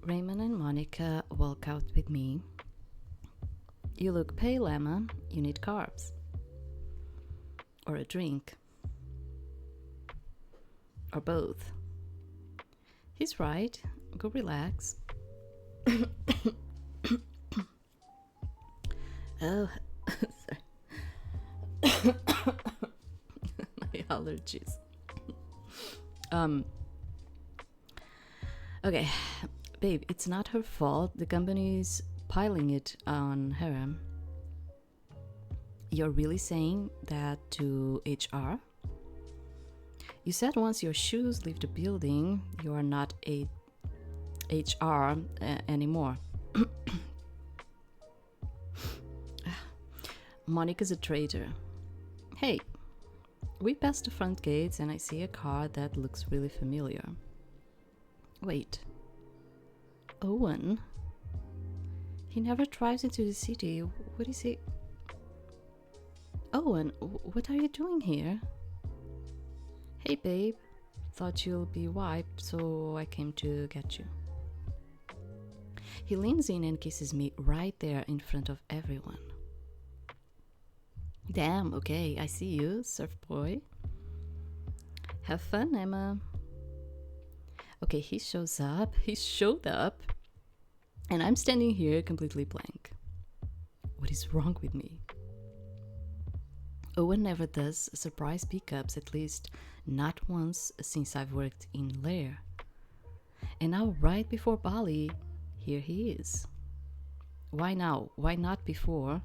Raymond and Monica walk out with me. You look pale, Emma. You need carbs. Or a drink. Or both. He's right. Go relax. Oh, sorry. My allergies. Okay, babe, it's not her fault. The company's piling it on her. You're really saying that to HR? You said once your shoes leave the building, you are not a HR anymore. Monica's a traitor. Hey, we passed the front gates and I see a car that looks really familiar. Wait. Owen? He never drives into the city. What is he? Owen, what are you doing here? Hey babe, thought you'll be wiped, so I came to get you. He leans in and kisses me right there in front of everyone. Damn, okay, I see you, surf boy. Have fun, Emma. Okay, he showed up, and I'm standing here completely blank. What is wrong with me? Owen never does surprise pickups, at least not once since I've worked in Lair. And now, right before Bali, here he is. Why now? Why not before?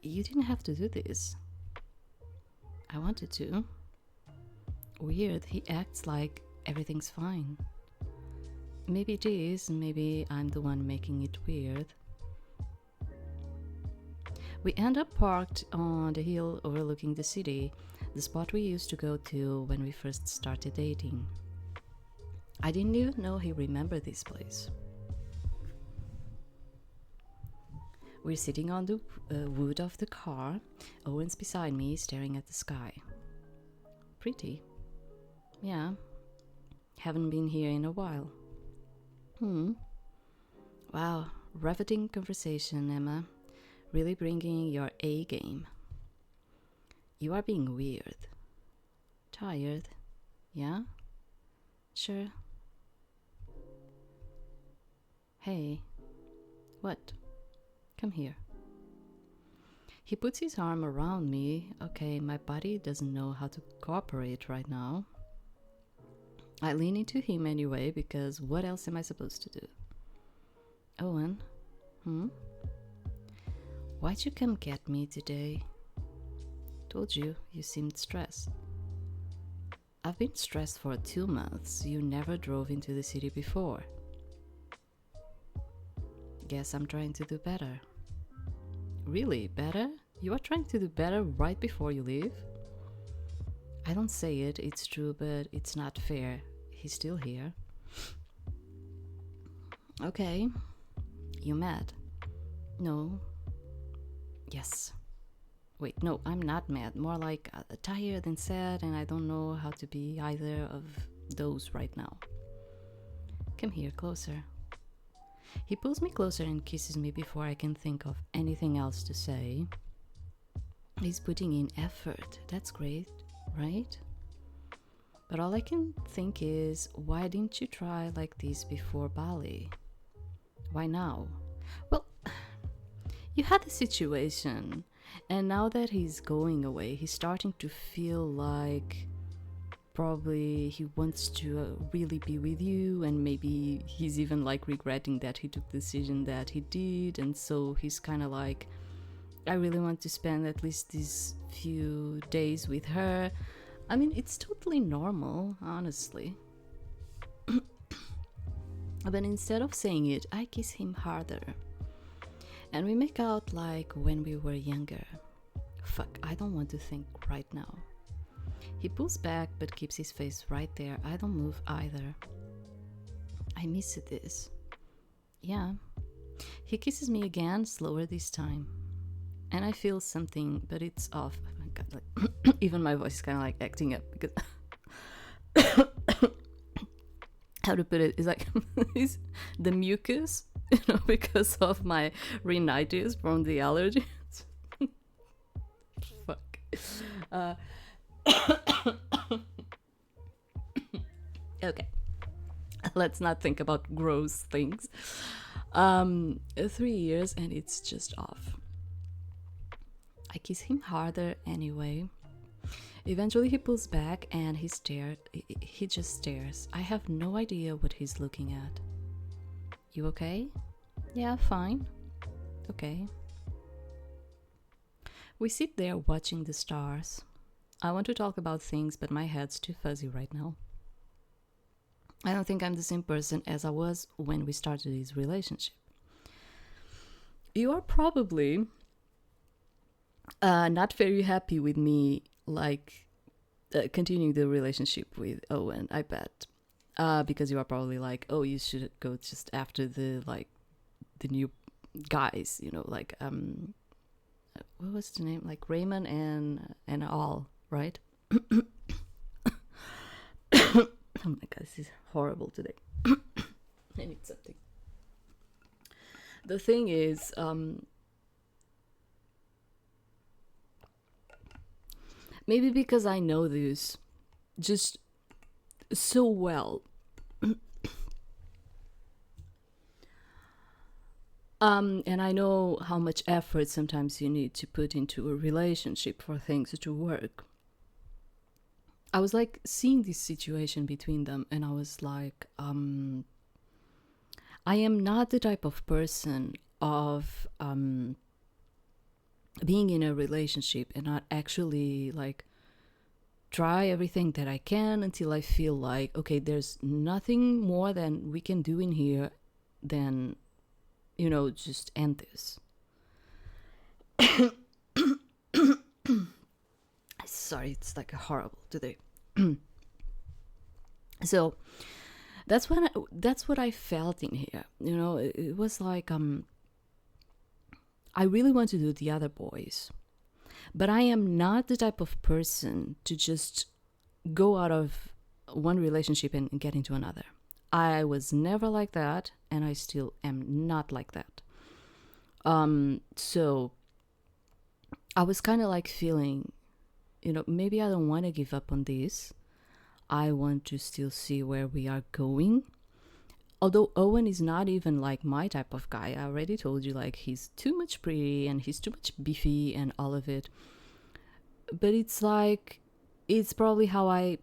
You didn't have to do this. I wanted to. Weird, he acts like everything's fine. Maybe it is, maybe I'm the one making it weird. We end up parked on the hill overlooking the city, the spot we used to go to when we first started dating. I didn't even know he remembered this place. We're sitting on the wood of the car. Owen's beside me, staring at the sky. Pretty. Yeah. Haven't been here in a while. Wow, riveting conversation, Emma. Really bringing your A game. You are being weird. Tired? Yeah? Sure. Hey. What? Come here. He puts his arm around me. Okay, my body doesn't know how to cooperate right now. I lean into him anyway, because what else am I supposed to do? Owen? Why'd you come get me today? Told you, you seemed stressed. I've been stressed for 2 months. You never drove into the city before. Guess I'm trying to do better. Really, better? You are trying to do better right before you leave? I don't say it, it's true, but it's not fair. He's still here. Okay. You mad? No. Yes. Wait, no, I'm not mad. More like tired and sad, and I don't know how to be either of those right now. Come here, closer. He pulls me closer and kisses me before I can think of anything else to say. He's putting in effort. That's great, right? But all I can think is, why didn't you try like this before Bali? Why now? Well, you had the situation, and now that he's going away, he's starting to feel like probably he wants to really be with you, and maybe he's even like regretting that he took the decision that he did, and so he's kind of like, I really want to spend at least these few days with her. I mean, it's totally normal, honestly. But instead of saying it, I kiss him harder. And we make out like when we were younger. Fuck, I don't want to think right now. He pulls back but keeps his face right there. I don't move either. I miss this. Yeah. He kisses me again, slower this time. And I feel something, but it's off. Oh my god, like even my voice is kind of like acting up because how to put it, is like is the mucus, because of my rhinitis from the allergies. Fuck. Okay, let's not think about gross things. 3 years and it's just off. I kiss him harder anyway. Eventually he pulls back and he just stares. I have no idea what he's looking at. You okay? Yeah, fine. Okay. We sit there watching the stars. I want to talk about things, but my head's too fuzzy right now. I don't think I'm the same person as I was when we started this relationship. You are probably not very happy with me, like, continuing the relationship with Owen, I bet. Because you are probably like, oh, you should go just after the new guys, like, what was the name? Like Raymond and all, right? Oh my god, this is horrible today. I need something. The thing is, maybe because I know this just so well. And I know how much effort sometimes you need to put into a relationship for things to work. I was like seeing this situation between them, and I was like, I am not the type of person of being in a relationship and not actually like try everything that I can until I feel like, okay, there's nothing more than we can do in here than, just end this. Sorry, it's like horrible today. So that's what I felt in here. It was like I really want to do the other boys, but I am not the type of person to just go out of one relationship and get into another. I was never like that, and I still am not like that. So I was kind of like feeling, maybe I don't want to give up on this. I want to still see where we are going. Although Owen is not even like my type of guy. I already told you, like, he's too much pretty and he's too much beefy and all of it. But it's like, it's probably how I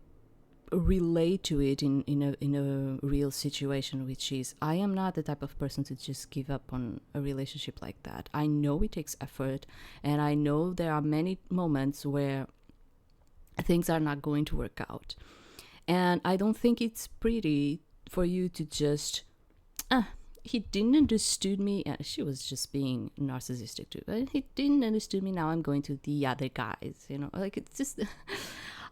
relate to it in a real situation, which is I am not the type of person to just give up on a relationship like that. I know it takes effort, and I know there are many moments where things are not going to work out. And I don't think it's pretty for you to just, he didn't understood me. She was just being narcissistic too. But he didn't understood me. Now I'm going to the other guys. Like, it's just,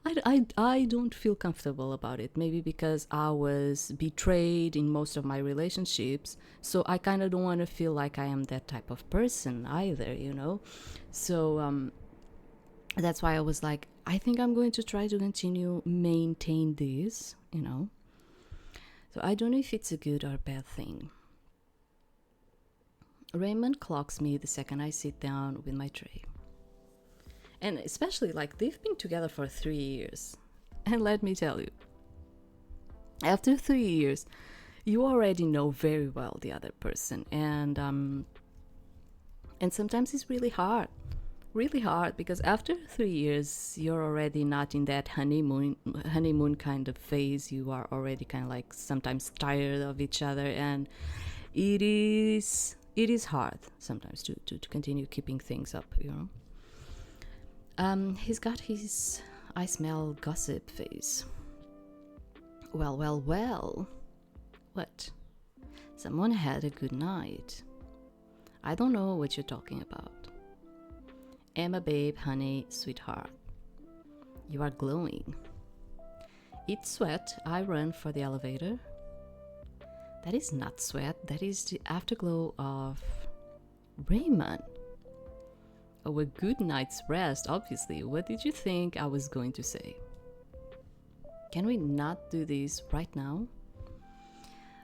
I don't feel comfortable about it. Maybe because I was betrayed in most of my relationships, so I kind of don't want to feel like I am that type of person either. So that's why I was like, I think I'm going to try to continue maintain this, So I don't know if it's a good or bad thing. Raymond clocks me the second I sit down with my tray. And especially, like, they've been together for 3 years. And let me tell you, after 3 years, you already know very well the other person. And sometimes it's really hard because after 3 years you're already not in that honeymoon kind of phase. You are already kind of like sometimes tired of each other, and it is hard sometimes to continue keeping things up. He's got his I smell gossip face. Well, what? Someone had a good night. I don't know what you're talking about. Emma, babe, honey, sweetheart. You are glowing. It's sweat. I run for the elevator. That is not sweat. That is the afterglow of Raymond. Oh, a good night's rest, obviously. What did you think I was going to say? Can we not do this right now?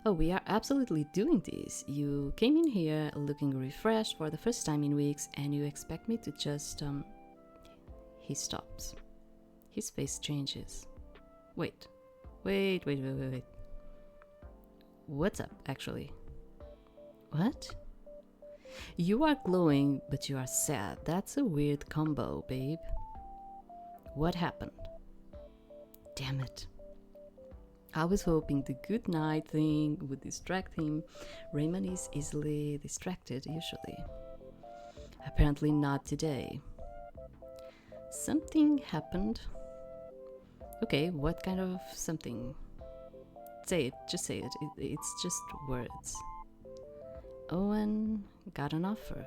Oh, we are absolutely doing this. You came in here looking refreshed for the first time in weeks, and you expect me to just, He stops. His face changes. Wait. What's up, actually? What? You are glowing, but you are sad. That's a weird combo, babe. What happened? Damn it. I was hoping the good night thing would distract him. Raymond is easily distracted, usually. Apparently not today. Something happened. Okay, what kind of something? Say it, just say it. It's just words. Owen got an offer.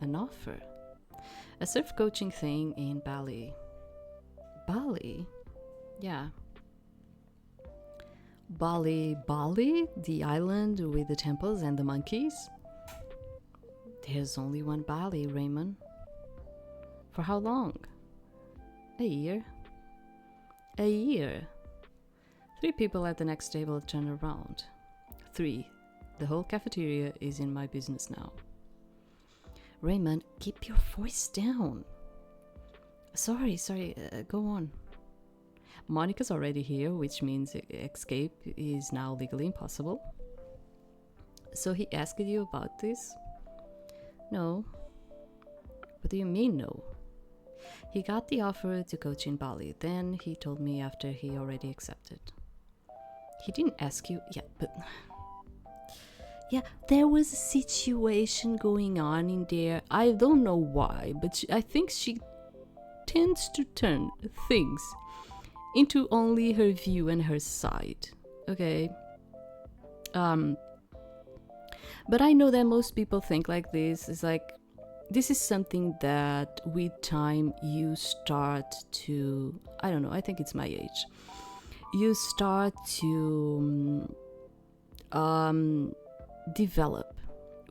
An offer? A surf coaching thing in Bali. Bali? Yeah. Bali? The island with the temples and the monkeys? There's only one Bali, Raymond. For how long? A year. A year. 3 people at the next table turn around. 3. The whole cafeteria is in my business now. Raymond, keep your voice down. Sorry, go on. Monica's already here, which means escape is now legally impossible. So he asked you about this? No. What do you mean, no? He got the offer to coach in Bali. Then he told me after he already accepted. He didn't ask you? Yeah, but... Yeah, there was a situation going on in there. I don't know why, but I think she tends to turn things into only her view and her side. Okay? But I know that most people think like this. It's like, this is something that with time you start to, I don't know, I think it's my age. You start to develop,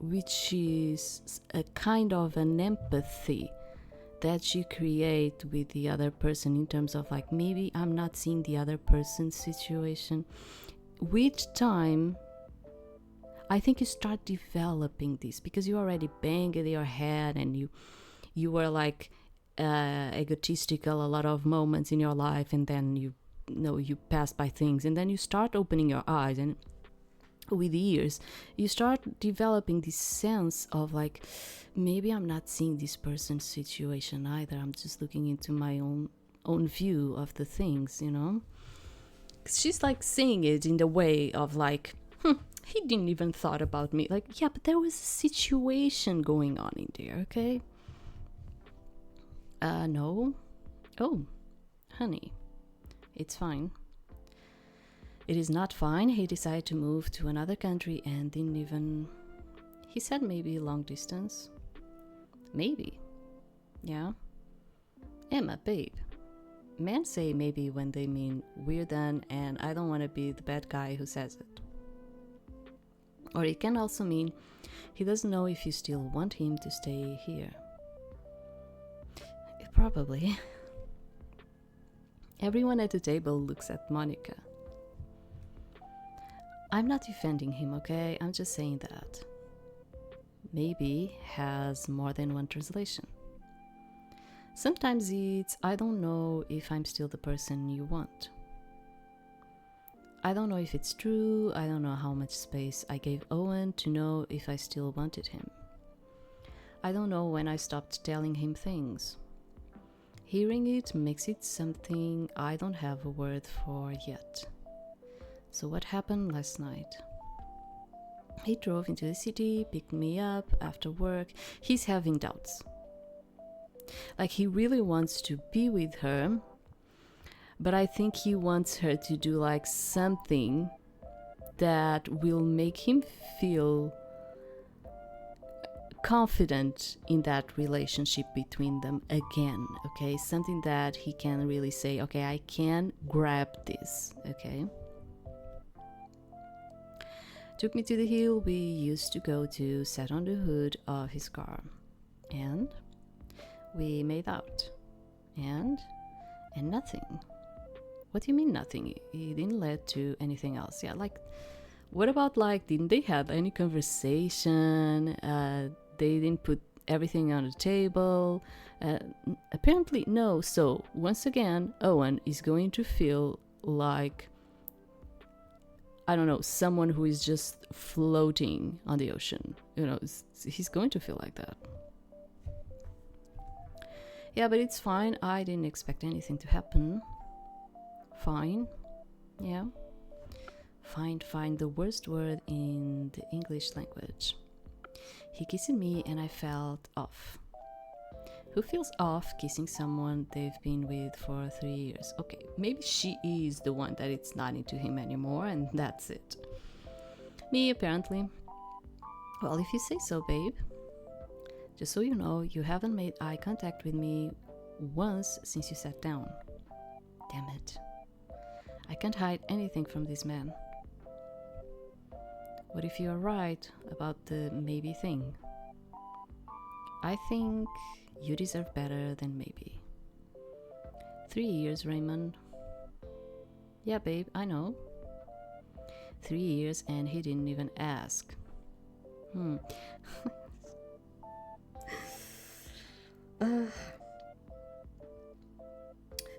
which is a kind of an empathy that you create with the other person in terms of like, maybe I'm not seeing the other person's situation. With time, I think you start developing this because you already banged your head and you were like egotistical a lot of moments in your life, and then you pass by things, and then you start opening your eyes, and with years you start developing this sense of like, maybe I'm not seeing this person's situation either. I'm just looking into my own view of the things, you know. 'Cause she's like saying it in the way of like, he didn't even thought about me. Like, yeah, but there was a situation going on in there, okay? No. Oh, honey, it's fine. It is not fine. He decided to move to another country and didn't even... He said maybe long distance. Maybe. Yeah. Emma, babe. Men say maybe when they mean we're done, and I don't want to be the bad guy who says it. Or it can also mean he doesn't know if you still want him to stay here. Probably. Everyone at the table looks at Monica. I'm not defending him, okay? I'm just saying that. Maybe has more than one translation. Sometimes it's, I don't know if I'm still the person you want. I don't know if it's true. I don't know how much space I gave Owen to know if I still wanted him. I don't know when I stopped telling him things. Hearing it makes it something I don't have a word for yet. So what happened last night? He drove into the city, picked me up after work. He's having doubts. Like, he really wants to be with her, but I think he wants her to do like something that will make him feel confident in that relationship between them again, okay? Something that he can really say, okay, I can grab this, okay? Took me to the hill we used to go to, sat on the hood of his car, and we made out. And nothing. What do you mean nothing? It didn't lead to anything else. Yeah, like, What about, like, didn't they have any conversation? They didn't put everything on the table? Apparently no. So once again, Owen is going to feel like, I don't know, someone who is just floating on the ocean. You know, he's going to feel like that. Yeah, but it's fine. I didn't expect anything to happen. Fine. Yeah. Find the worst word in the English language. He kissed me and I felt off. Who feels off kissing someone they've been with for 3 years? Okay, maybe she is the one that it's not into him anymore, and that's it. Me, apparently. Well, if you say so, babe. Just so you know, you haven't made eye contact with me once since you sat down. Damn it. I can't hide anything from this man. What if you are right about the maybe thing? I think you deserve better than maybe. 3 years, Raymond. Yeah, babe, I know. 3 years and he didn't even ask.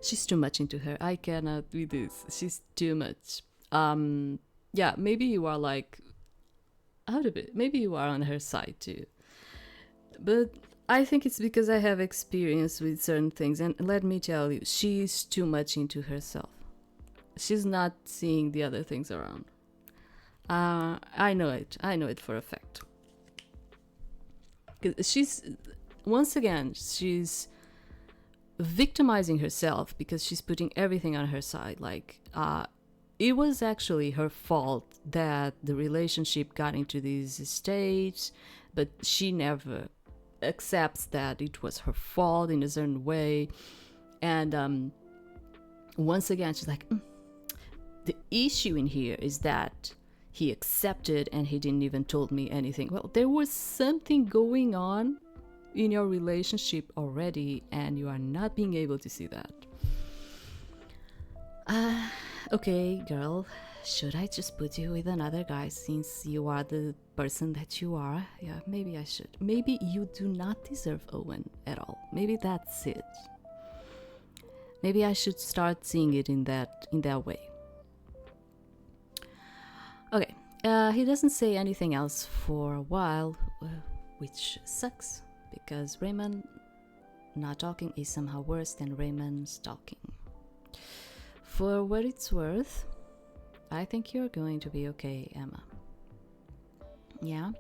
She's too much into her. I cannot do this. She's too much. Yeah, maybe you are like out of it. Maybe you are on her side too. But I think it's because I have experience with certain things, and let me tell you, she's too much into herself. She's not seeing the other things around. I know it for a fact. She's, once again, she's victimizing herself because she's putting everything on her side. Like, it was actually her fault that the relationship got into this stage, but she never accepts that it was her fault in a certain way. And once again, she's like, the issue in here is that he accepted and he didn't even told me anything. Well, there was something going on in your relationship already, and you are not being able to see that. Okay, girl, should I just put you with another guy since you are the person that you are? Yeah, maybe I should. Maybe you do not deserve Owen at all. Maybe that's it. Maybe I should start seeing it in that way. Okay, he doesn't say anything else for a while, which sucks, because Raymond not talking is somehow worse than Raymond's talking. For what it's worth, I think you're going to be okay, Emma. Yeah?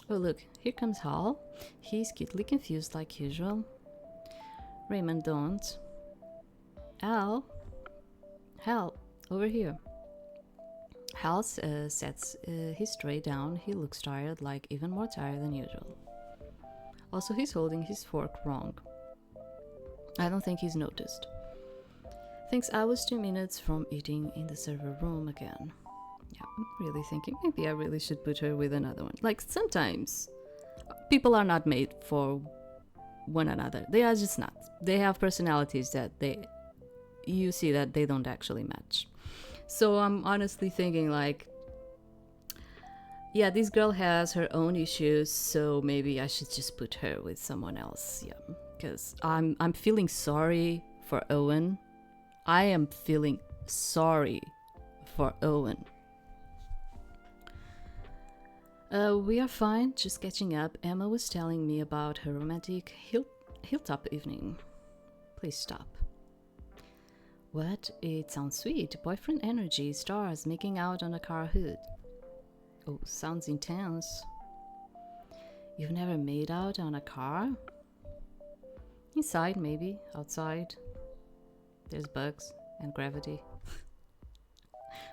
Oh, look, here comes Hal. He's cutely confused like usual. Raymond, don't. Hal, over here. Hal sets his tray down. He looks tired, like even more tired than usual. Also, he's holding his fork wrong. I don't think he's noticed. Thinks I was 2 minutes from eating in the server room again. Yeah, I'm really thinking maybe I really should put her with another one. Like, sometimes people are not made for one another. They are just not. They have personalities that you see that they don't actually match. So I'm honestly thinking, like, yeah, this girl has her own issues, so maybe I should just put her with someone else. Yeah, because I'm feeling sorry for Owen. I am feeling sorry for Owen. We are fine, just catching up. Emma was telling me about her romantic hilltop evening. Please stop. What? It sounds sweet. Boyfriend energy, stars, making out on a car hood. Oh, sounds intense. You've never made out on a car? Inside, maybe. Outside. There's bugs and gravity.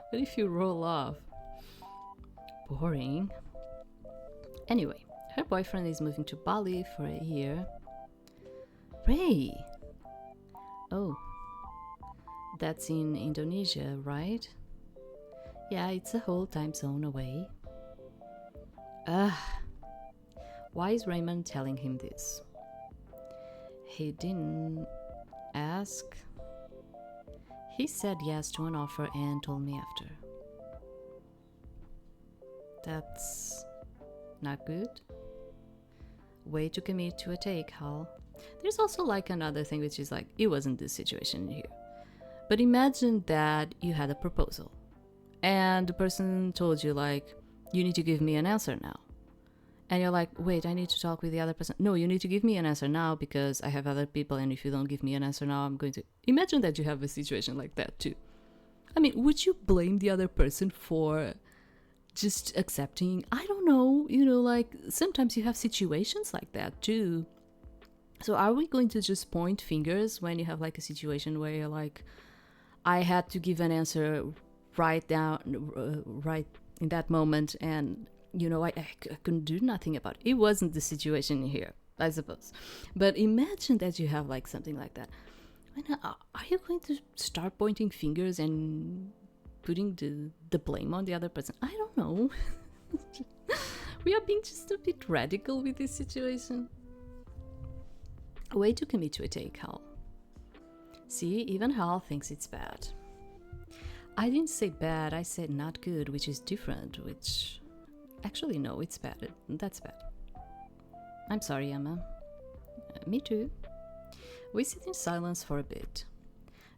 What if you roll off? Boring. Anyway, her boyfriend is moving to Bali for a year. Ray! Oh. That's in Indonesia, right? Yeah, it's a whole time zone away. Why is Raymond telling him this? He didn't ask. He said yes to an offer and told me after. That's not good. Way to commit to a take, Hal. There's also like another thing, which is like, it wasn't this situation here. But imagine that you had a proposal and the person told you like, you need to give me an answer now. And you're like, wait, I need to talk with the other person. No, you need to give me an answer now because I have other people, and if you don't give me an answer now, I'm going to... Imagine that you have a situation like that too. I mean, would you blame the other person for just accepting? I don't know, like sometimes you have situations like that too. So are we going to just point fingers when you have like a situation where you're like, I had to give an answer right in that moment, and I couldn't do nothing about it. It wasn't the situation here, I suppose. But imagine that you have like something like that. Are you going to start pointing fingers and putting the blame on the other person? I don't know. We are being just a bit radical with this situation. Way to commit to a take, Hal. See, even Hal thinks it's bad. I didn't say bad, I said not good, which is different, which... Actually, no, it's bad. That's bad. I'm sorry, Emma. Me too. We sit in silence for a bit.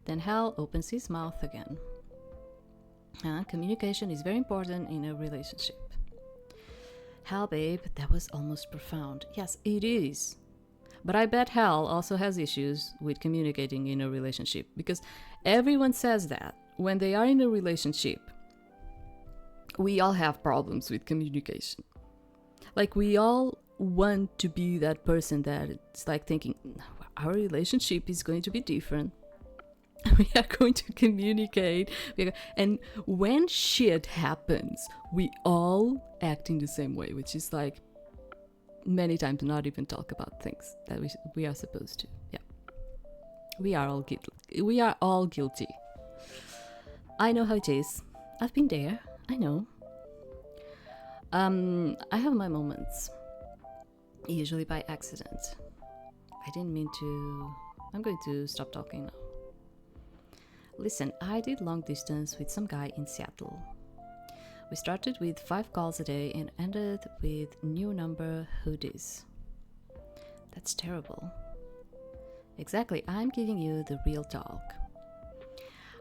Then Hal opens his mouth again. Communication is very important in a relationship. Hal, babe, that was almost profound. Yes, it is. But I bet Hal also has issues with communicating in a relationship, because everyone says that when they are in a relationship, we all have problems with communication. Like, we all want to be that person that it's like thinking, our relationship is going to be different. We are going to communicate. And when shit happens, we all act in the same way, which is like many times not even talk about things that we are supposed to. Yeah. We are all guilty. We are all guilty. I know how it is. I've been there. I know. I have my moments, usually by accident. I didn't mean to. I'm going to stop talking now. Listen, I did long distance with some guy in Seattle. We started with 5 calls a day and ended with new number hoodies. That's terrible. Exactly, I'm giving you the real talk.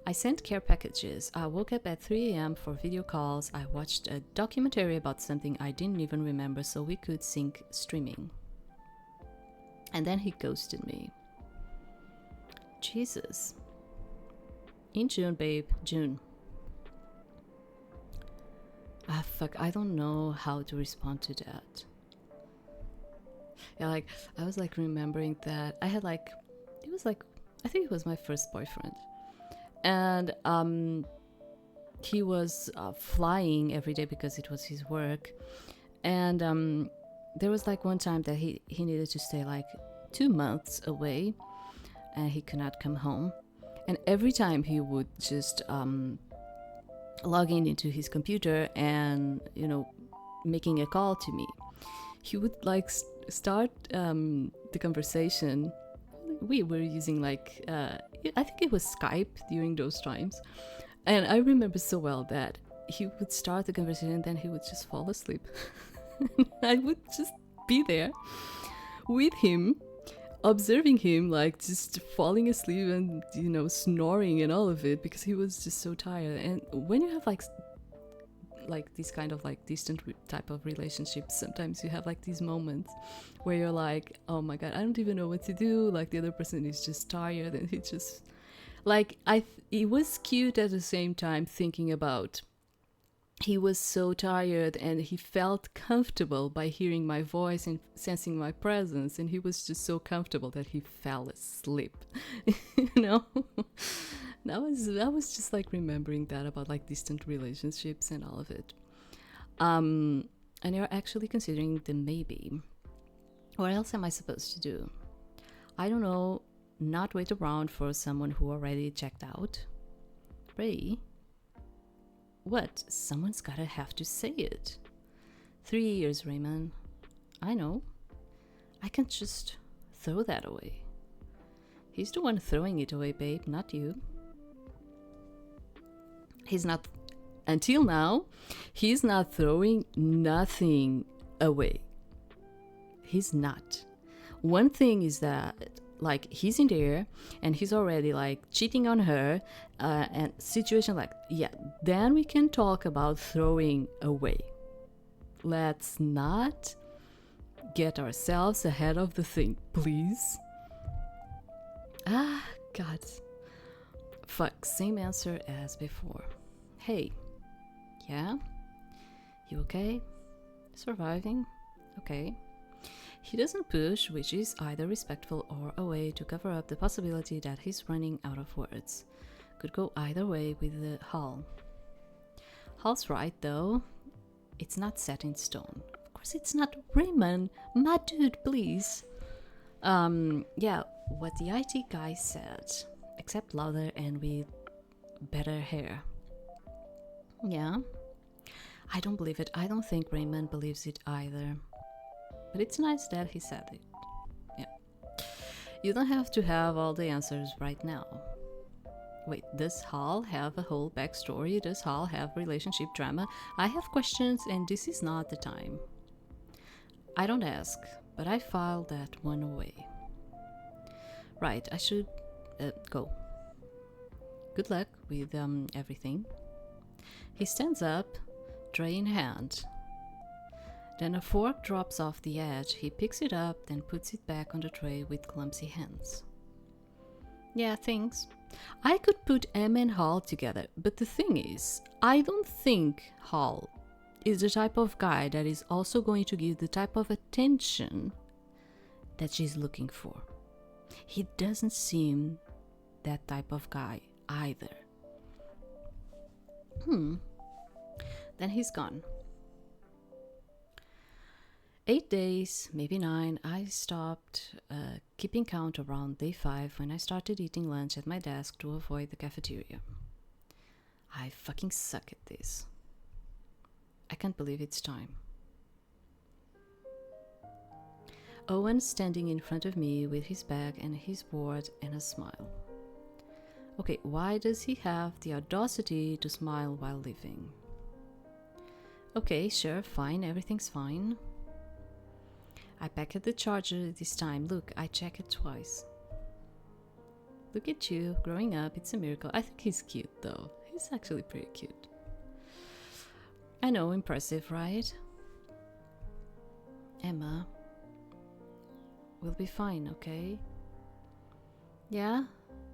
I sent care packages. I woke up at 3 a.m. for video calls. I watched a documentary about something I didn't even remember so we could sync streaming. And then he ghosted me. Jesus. In June, babe. June. Fuck. I don't know how to respond to that. Yeah, like, I was like remembering that I had like, it was like, I think it was my first boyfriend. And he was flying every day because it was his work. And there was like one time that he needed to stay like 2 months away and he could not come home. And every time he would just log into his computer and, making a call to me, he would like start the conversation. We were using like, I think it was Skype during those times. And I remember so well that he would start the conversation and then he would just fall asleep. I would just be there with him, observing him, like just falling asleep and, snoring and all of it, because he was just so tired. And when you have like this kind of like distant type of relationships, sometimes you have like these moments where you're like, oh my god, I don't even know what to do. Like the other person is just tired, and he just like it was cute at the same time, thinking about he was so tired and he felt comfortable by hearing my voice and sensing my presence, and he was just so comfortable that he fell asleep. I was just like remembering that about like distant relationships and all of it. And you're actually considering the maybe. What else am I supposed to do? I don't know, not wait around for someone who already checked out. Ray? What? Someone's gotta have to say it. 3 years, Raymond. I know. I can't just throw that away. He's the one throwing it away, babe, not you. He's not until now, he's not throwing nothing away. He's not. One thing is that, like, he's in there and he's already like cheating on her, and situation like, yeah, then we can talk about throwing away. Let's not get ourselves ahead of the thing, please. God. Fuck, same answer as before. Hey, yeah? You okay? Surviving? Okay. He doesn't push, which is either respectful or a way to cover up the possibility that he's running out of words. Could go either way with the Hall. Hall's right, though. It's not set in stone. Of course it's not. Raymond, my dude, please. Yeah, what the IT guy said, except louder and with better hair. Yeah, I don't believe it. I don't think Raymond believes it either. But it's nice that he said it. Yeah. You don't have to have all the answers right now. Wait, does Hall have a whole backstory? Does Hall have relationship drama? I have questions and this is not the time. I don't ask, but I filed that one away. Right, I should go. Good luck with everything. He stands up, tray in hand. Then a fork drops off the edge. He picks it up, then puts it back on the tray with clumsy hands. Yeah, thanks. I could put Emma and Hall together, but the thing is, I don't think Hall is the type of guy that is also going to give the type of attention that she's looking for. He doesn't seem that type of guy either. Then he's gone. 8 days, maybe 9, I stopped keeping count around day 5 when I started eating lunch at my desk to avoid the cafeteria. I fucking suck at this. I can't believe it's time. Owen standing in front of me with his bag and his board and a smile. Okay, why does he have the audacity to smile while leaving? Okay, sure, fine, everything's fine. I packed the charger this time. Look, I checked it twice. Look at you, growing up, it's a miracle. I think he's cute though. He's actually pretty cute. I know, impressive, right? Emma, we'll be fine, okay? Yeah,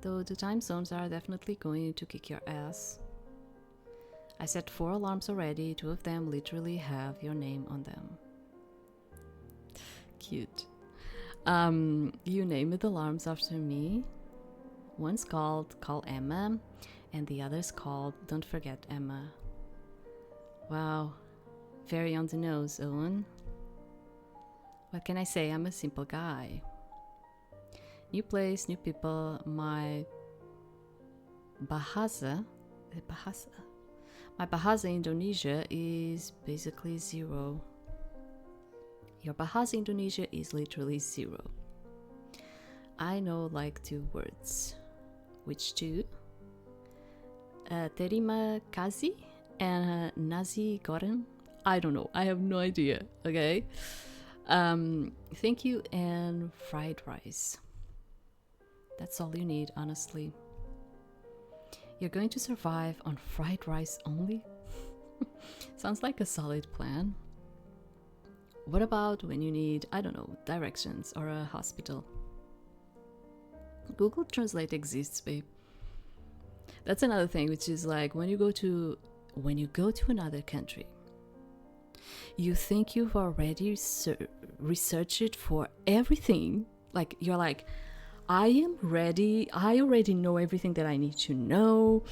though the time zones are definitely going to kick your ass. I set 4 alarms already, 2 of them literally have your name on them. Cute. You named the alarms after me. One's called Call Emma, and the other's called Don't Forget Emma. Wow, very on the nose, Owen. What can I say? I'm a simple guy. New place, new people. My bahasa Indonesia is basically 0. Your bahasa Indonesia is literally 0. I know like 2 words. Which 2? Terima kasih and nasi goreng. I don't know. I have no idea. Okay. Thank you and fried rice. That's all you need, honestly. You're going to survive on fried rice only? Sounds like a solid plan. What about when you need, I don't know, directions or a hospital? Google Translate exists, babe. That's another thing, which is like when you go to another country, you think you've already researched it for everything. Like you're like, I am ready. I already know everything that I need to know.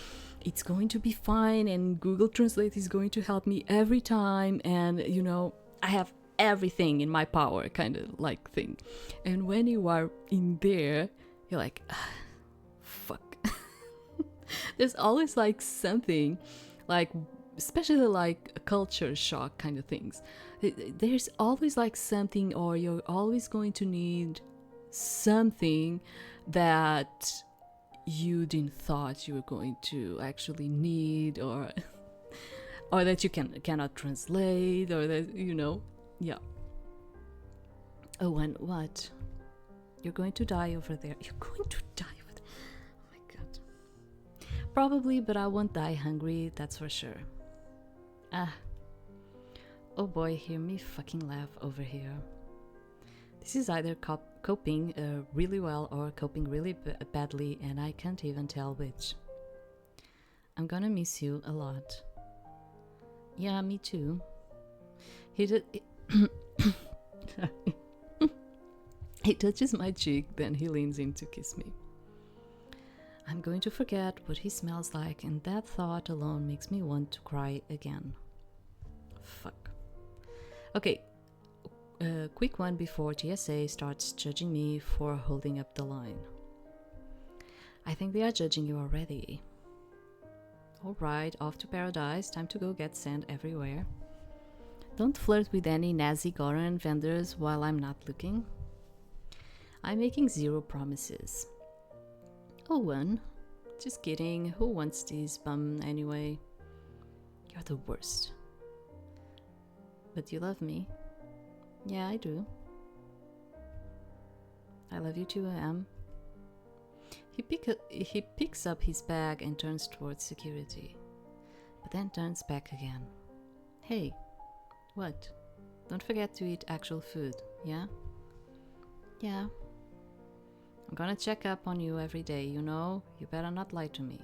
It's going to be fine, and Google Translate is going to help me every time. And you know, I have everything in my power, kind of like thing. And when you are in there, you're like, fuck. There's always like something, like especially like a culture shock kind of things. There's always like something, or you're always going to need something that you didn't thought you were going to actually need, or or that you cannot translate, or that, you know, yeah. Oh, and what? You're going to die over there. You're going to die over there. Oh my god. Probably, but I won't die hungry, that's for sure. Ah. Oh boy, hear me fucking laugh over here. This is either coping really well or coping really badly, and I can't even tell which. I'm gonna miss you a lot. Yeah, me too. He touches my cheek, then he leans in to kiss me. I'm going to forget what he smells like, and that thought alone makes me want to cry again. Fuck. Okay, quick one before TSA starts judging me for holding up the line. I think they are judging you already. Alright, off to paradise, time to go get sand everywhere. Don't flirt with any Nazi Goran vendors while I'm not looking. I'm making 0 promises. Oh, one. Just kidding, who wants this bum anyway? You're the worst. But you love me. Yeah, I do. I love you too, Am. He picks up his bag and turns towards security, but then turns back again. Hey, what? Don't forget to eat actual food, yeah? Yeah. I'm gonna check up on you every day, you know? You better not lie to me.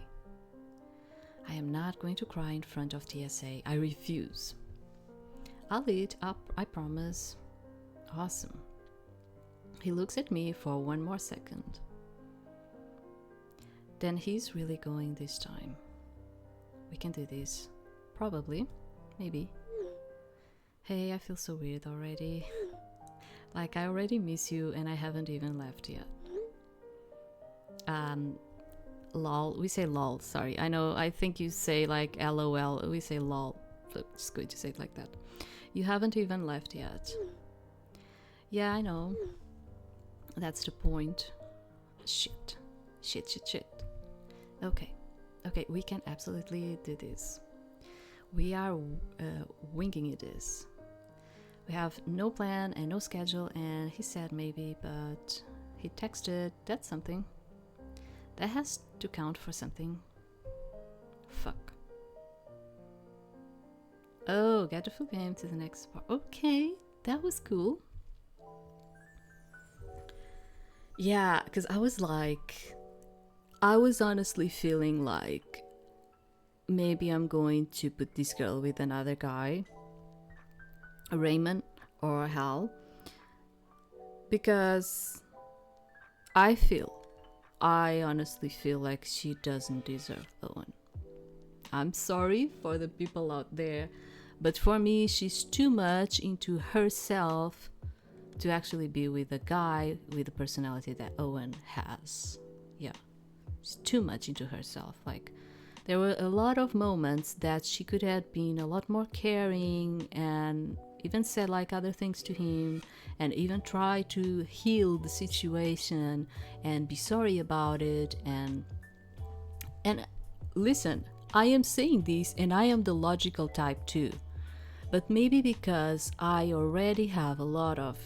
I am not going to cry in front of TSA. I refuse. I'll eat up, I promise. Awesome. He looks at me for one more second. Then he's really going this time. We can do this. Probably. Maybe. Hey, I feel so weird already. Like I already miss you and I haven't even left yet. Lol. We say lol, sorry. I know, I think you say like LOL. We say lol. So just going to say it like that. You haven't even left yet. Yeah, I know. That's the point. Shit. Shit. Okay, we can absolutely do this. We are winging it is. We have no plan and no schedule, and he said maybe, but he texted, that's something. That has to count for something. Fuck. Oh, get the full game to the next part. Okay, that was cool. Yeah, because I was honestly feeling like maybe I'm going to put this girl with another guy, Raymond or Hal, because I honestly feel like she doesn't deserve Owen. I'm sorry for the people out there, but for me, she's too much into herself to actually be with a guy with the personality that Owen has. Yeah. Too much into herself. Like, there were a lot of moments that she could have been a lot more caring and even said like other things to him and even try to heal the situation and be sorry about it. And listen, I am saying this and I am the logical type too, but maybe because I already have a lot of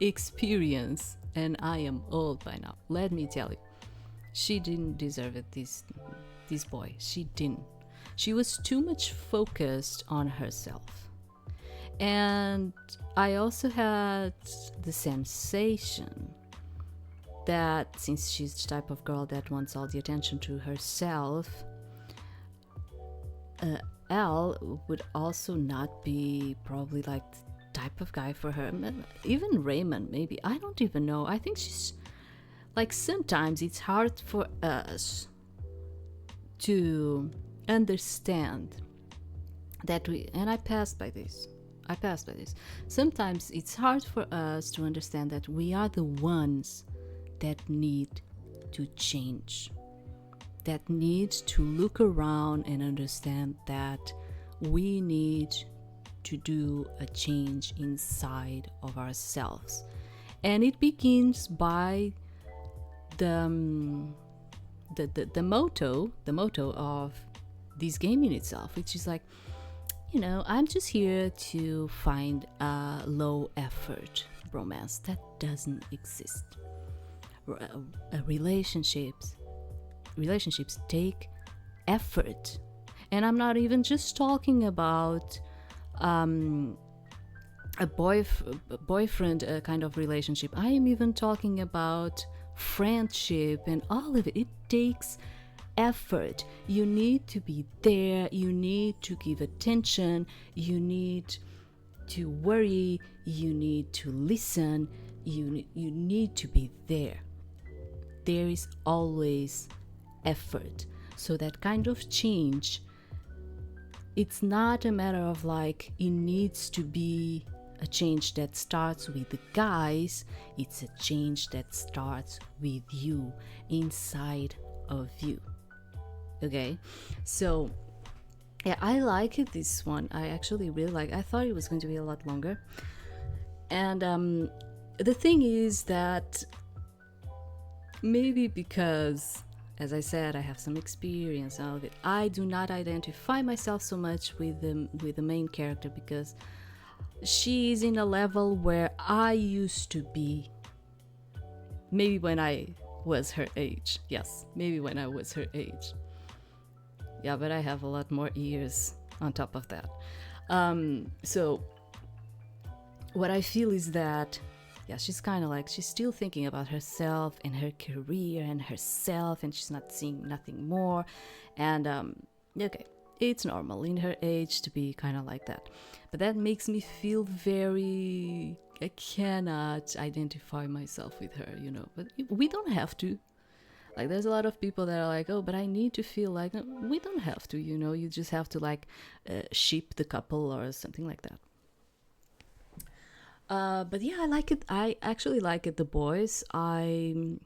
experience and I am old by now. Let me tell you, she didn't deserve it, this boy. She didn't. She was too much focused on herself. And I also had the sensation that since she's the type of girl that wants all the attention to herself, Al would also not be probably like the type of guy for her. Even Raymond, maybe. I don't even know. I think she's like, sometimes it's hard for us to understand that and I passed by this. Sometimes it's hard for us to understand that we are the ones that need to change, that need to look around and understand that we need to do a change inside of ourselves. And it begins by the motto of this game in itself, which is like, I'm just here to find a low effort romance that doesn't exist. Relationships take effort, and I'm not even just talking about a boyfriend kind of relationship. I am even talking about friendship and all of it. It takes effort. You need to be there, you need to give attention, you need to worry, you need to listen, you need to be there. There is always effort. So that kind of change, it's not a matter of like it needs to be a change that starts with the guys. It's a change that starts with you, inside of you. Okay, so yeah, I like this one. I actually really like. I thought it was going to be a lot longer, and the thing is that maybe because, as I said, I have some experience and all of it, I do not identify myself so much with the main character, because she is in a level where I used to be. Maybe when I was her age. Yes, maybe when I was her age. Yeah, but I have a lot more years on top of that. So what I feel is that, yeah, she's kind of like, she's still thinking about herself and her career and herself, and she's not seeing nothing more. And okay, it's normal in her age to be kind of like that. But that makes me feel very, I cannot identify myself with her, But we don't have to. Like, there's a lot of people that are like, oh, but I need to feel like, no, we don't have to, You just have to like ship the couple or something like that. But yeah, I like it. I actually like it. The boys, I'm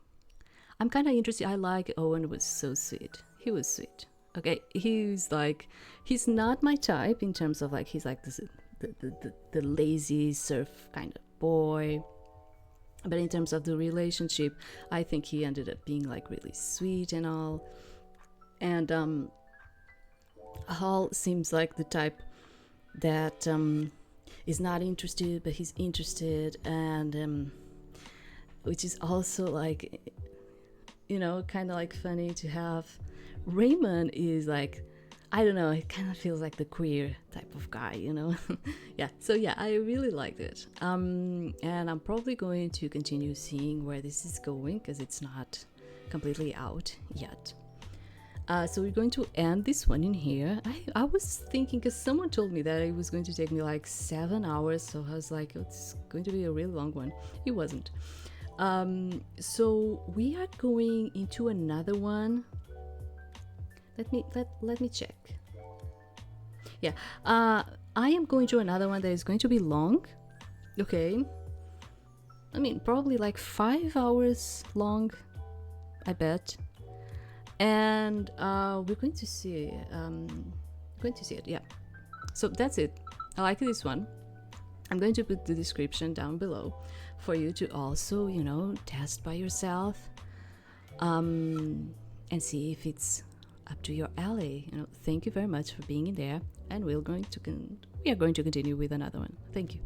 kind of interested. I like Owen. Was so sweet. He was sweet. Okay, he's not my type in terms of like, he's like this, the lazy surf kind of boy. But in terms of the relationship, I think he ended up being like really sweet and all. And Hall seems like the type that is not interested, but he's interested, and which is also like, kind of like funny to have. Raymond is like, I don't know, it kind of feels like the queer type of guy, Yeah, so yeah, I really liked it. And I'm probably going to continue seeing where this is going, because it's not completely out yet. So we're going to end this one in here. I was thinking, because someone told me that it was going to take me like 7 hours, so I was like, it's going to be a really long one. It wasn't. So we are going into another one. Let me check. Yeah, I am going to another one that is going to be long. Okay, I mean, probably like 5 hours long, I bet. And we're going to see it. Yeah, so that's it. I like this one. I'm going to put the description down below for you to also, test by yourself, and see if it's up to your alley. Thank you very much for being in there, and we are going to continue with another one. Thank you.